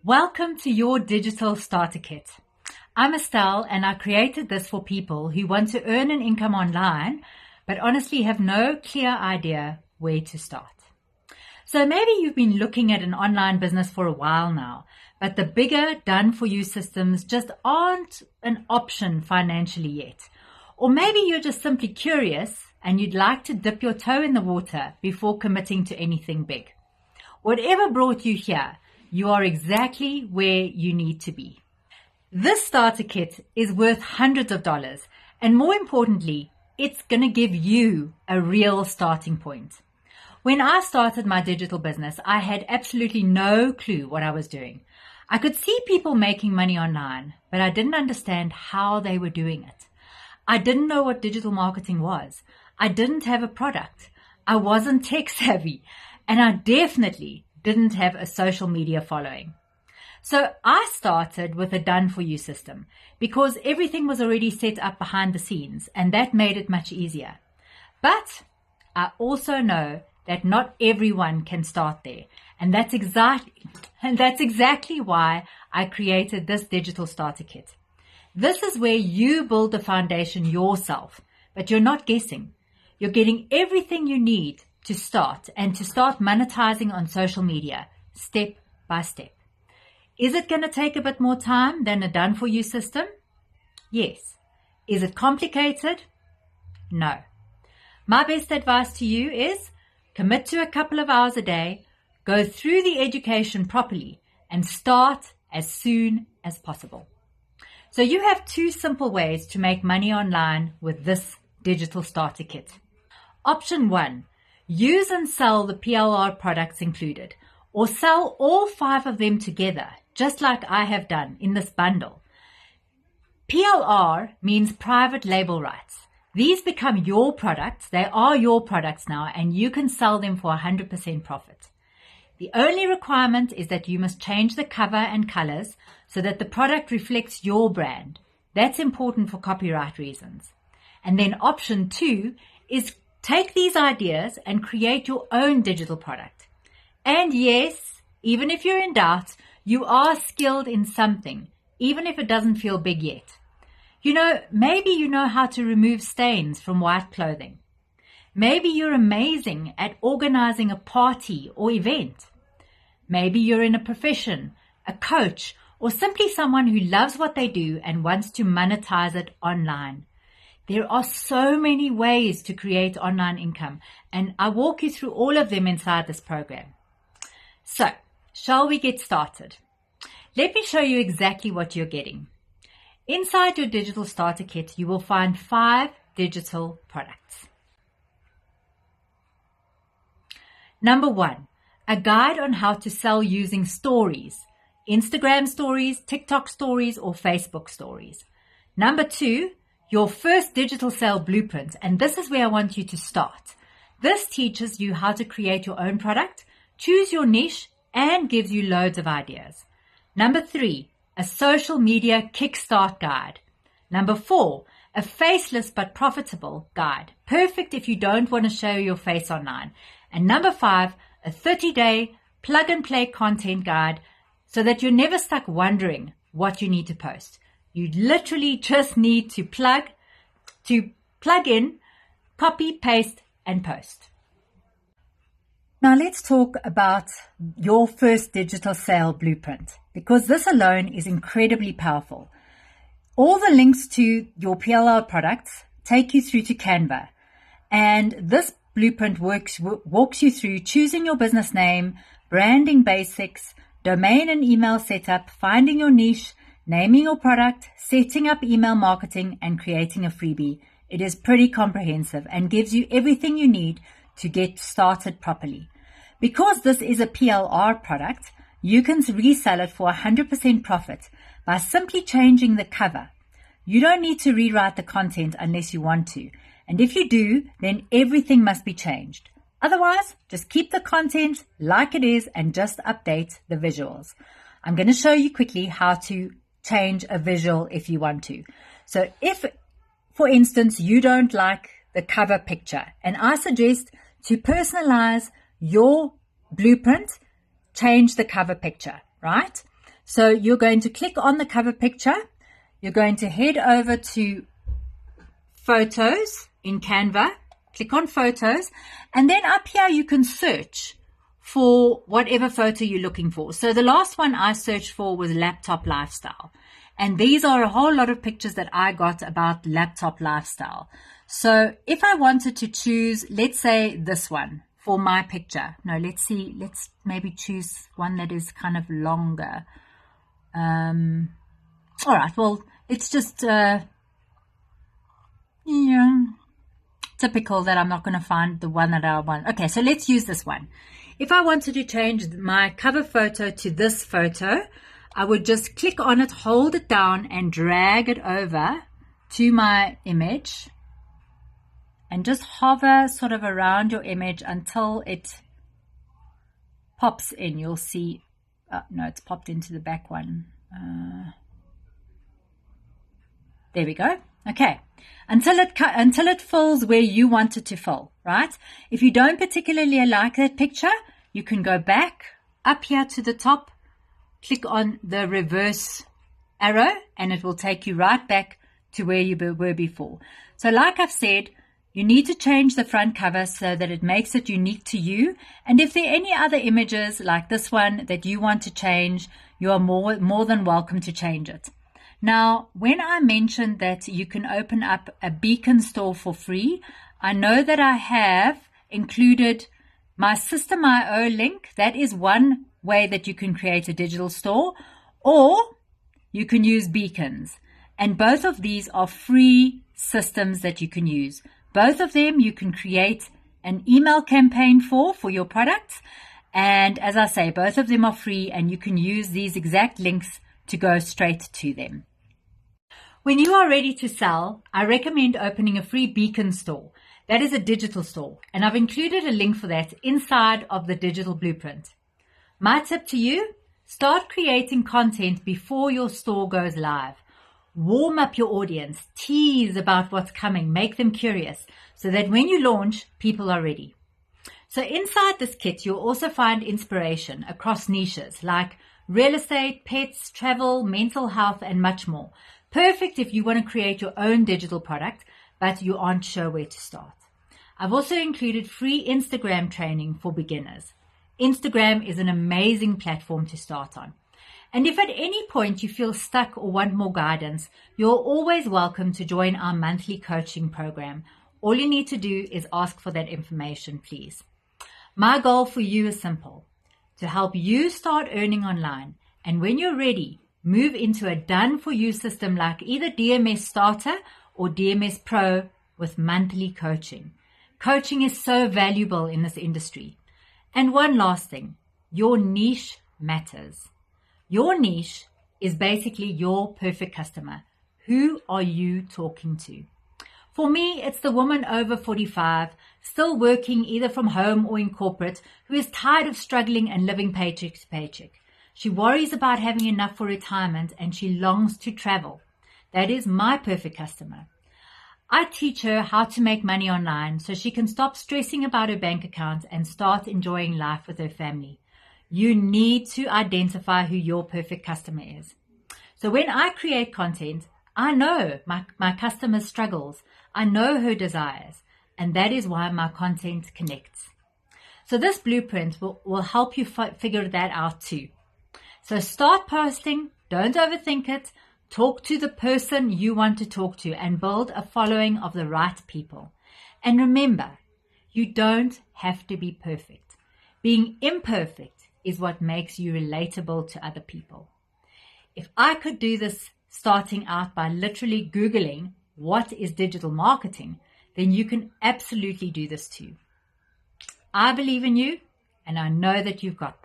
Welcome to your digital starter kit. I'm Estelle and I created this for people who want to earn an income online but honestly have no clear idea where to start. So maybe you've been looking at an online business for a while now, but the bigger done-for-you systems just aren't an option financially yet. Or maybe you're just simply curious and you'd like to dip your toe in the water before committing to anything big. Whatever brought you here, you are exactly where you need to be. This starter kit is worth hundreds of dollars, and more importantly, it's going to give you a real starting point. When I started my digital business, I had absolutely no clue what I was doing. I could see people making money online, but I didn't understand how they were doing it. I didn't know what digital marketing was. I didn't have a product. I wasn't tech savvy, and I definitely didn't have a social media following. So I started with a done-for-you system because everything was already set up behind the scenes, and that made it much easier. But I also know that not everyone can start there, and that's exactly why I created this digital starter kit. This is where you build the foundation yourself, but you're not guessing. You're getting everything you need to start and to start monetizing on social media step by step. Is it going to take a bit more time than a done-for-you system? Yes. Is it complicated? No. My best advice to you is commit to a couple of hours a day, go through the education properly, and start as soon as possible. So you have two simple ways to make money online with this digital starter kit. Option 1. Use and sell the PLR products included, or sell all 5 of them together, just like I have done in this bundle. PLR means private label rights. These become your products. They are your products now, and you can sell them for 100% profit. The only requirement is that you must change the cover and colors so that the product reflects your brand. That's important for copyright reasons. And then option 2 is take these ideas and create your own digital product. And yes, even if you're in doubt, you are skilled in something, even if it doesn't feel big yet. Maybe you know how to remove stains from white clothing. Maybe you're amazing at organizing a party or event. Maybe you're in a profession, a coach, or simply someone who loves what they do and wants to monetize it online. There are so many ways to create online income, and I walk you through all of them inside this program. So, shall we get started? Let me show you exactly what you're getting. Inside your digital starter kit, you will find 5 digital products. Number 1, a guide on how to sell using stories, Instagram stories, TikTok stories, or Facebook stories. Number 2, your first digital sale blueprint, and this is where I want you to start. This teaches you how to create your own product, choose your niche, and gives you loads of ideas. Number 3, a social media kickstart guide. Number 4, a faceless but profitable guide, perfect if you don't want to show your face online. And number 5, a 30-day plug-and-play content guide so that you're never stuck wondering what you need to post. You literally just need to plug in, copy, paste, and post. Now let's talk about your first digital sale blueprint, because this alone is incredibly powerful. All the links to your PLR products take you through to Canva, and this blueprint walks you through choosing your business name, branding basics, domain and email setup, finding your niche, naming your product, setting up email marketing, and creating a freebie. It is pretty comprehensive and gives you everything you need to get started properly. Because this is a PLR product, you can resell it for 100% profit by simply changing the cover. You don't need to rewrite the content unless you want to. And if you do, then everything must be changed. Otherwise, just keep the content like it is and just update the visuals. I'm going to show you quickly how to change a visual if you want to. So if, for instance, you don't like the cover picture, and I suggest to personalize your blueprint, change the cover picture, right? So you're going to click on the cover picture. You're going to head over to Photos in Canva. Click on Photos. And then up here you can search for whatever photo you're looking for. So the last one I searched for was laptop lifestyle. And these are a whole lot of pictures that I got about laptop lifestyle. So if I wanted to choose, let's say this one for my picture. No, let's maybe choose one that is kind of longer. All right, well, it's just typical that I'm not going to find the one that I want. Okay, so let's use this one. If I wanted to change my cover photo to this photo, I would just click on it, hold it down, and drag it over to my image. And just hover sort of around your image until it pops in. You'll see, no, it's popped into the back one. There we go. Okay. Until it fills where you want it to fill, right? If you don't particularly like that picture, you can go back up here to the top, click on the reverse arrow, and it will take you right back to where you were before. So like I've said, you need to change the front cover so that it makes it unique to you. And if there are any other images like this one that you want to change, you are more than welcome to change it. Now, when I mentioned that you can open up a Beacon store for free, I know that I have included my System.io link. That is one way that you can create a digital store, or you can use Beacons. And both of these are free systems that you can use. Both of them you can create an email campaign for your products. And as I say, both of them are free, and you can use these exact links to go straight to them. When you are ready to sell, I recommend opening a free Beacon store. That is a digital store, and I've included a link for that inside of the digital blueprint. My tip to you, start creating content before your store goes live. Warm up your audience, tease about what's coming, make them curious, so that when you launch, people are ready. So inside this kit, you'll also find inspiration across niches like real estate, pets, travel, mental health, and much more. Perfect if you want to create your own digital product, but you aren't sure where to start. I've also included free Instagram training for beginners. Instagram is an amazing platform to start on. And if at any point you feel stuck or want more guidance, you're always welcome to join our monthly coaching program. All you need to do is ask for that information, please. My goal for you is simple: to help you start earning online. And when you're ready, move into a done-for-you system like either DMS Starter or DMS Pro with monthly coaching. Coaching is so valuable in this industry. And one last thing, your niche matters. Your niche is basically your perfect customer. Who are you talking to? For me, it's the woman over 45, still working either from home or in corporate, who is tired of struggling and living paycheck to paycheck. She worries about having enough for retirement, and she longs to travel. That is my perfect customer. I teach her how to make money online so she can stop stressing about her bank account and start enjoying life with her family. You need to identify who your perfect customer is. So when I create content, I know my customer's struggles. I know her desires, and that is why my content connects. So this blueprint will help you figure that out too. So start posting, don't overthink it, talk to the person you want to talk to, and build a following of the right people. And remember, you don't have to be perfect. Being imperfect is what makes you relatable to other people. If I could do this starting out by literally Googling what is digital marketing, then you can absolutely do this too. I believe in you, and I know that you've got this.